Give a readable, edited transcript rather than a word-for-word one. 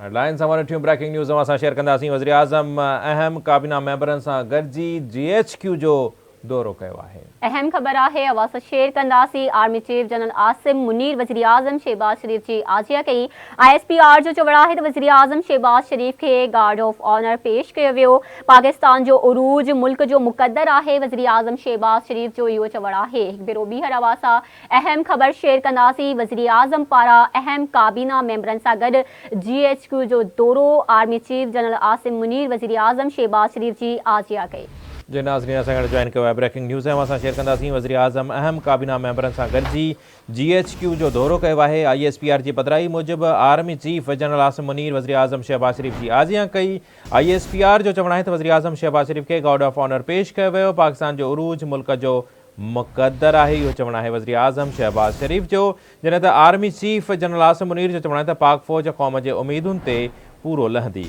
Headlines हमारे टियूं breaking news असां share कंदासीं। वज़ीर आज़म अहम काबीना मेंबरनि सां गॾिजी GHQ जो दौरो कयो आहे। अहम ख़बर है अवां शेयर कंदासीं। Army chief general Asim Munir वज़ीर आज़म शहबाज शरीफ की आजिया कई। ISPR जो चवण है तो वज़ीर आज़म शहबाज शरीफ के गार्ड ऑफ ऑनर पेश किया वियो। पाकिस्तान जो उरूज मुल्क जो मुक़द्दर है। वज़ीर आज़म शहबाज शरीफ जो इहो चवण है। एक भेरो ॿीहर अवां सां अहम ख़बर शेयर कंदासीं। वज़ीर आज़म पारां अहम काबीना मेंबरनि सां गॾु GHQ जो दौरो। Army chief general Asim Munir वज़ीर आज़म शहबाज शरीफ की आजिया कई। जे नाज़रीन असां गॾु जॉइन कयो आहे ब्रेकिंग न्यूज़ ऐं असां शेयर कंदासीं। वज़ीर आज़म अहम काबीना मेंबरनि सां गॾिजी GHQ जो दौरो कयो आहे। ISPR जी पधिराई मूजिबि army chief general Asim Munir वज़ीर आज़म शहबाज शरीफ जी आजियां कई। ISPR जो चवण आहे त वज़ीर आज़म शहबाज शरीफ के गार्ड ऑफ ऑनर पेश कयो वियो। पाकिस्तान जो उरूज मुल्क जो मुक़द्दर आहे, इहो चवण आहे वज़ीर आज़म शहबाज शरीफ जो। जॾहिं त army chief general Asim Munir जो चवण आहे त पाक फ़ौज क़ौम जे उमीदुनि ते पूरो लहंदी।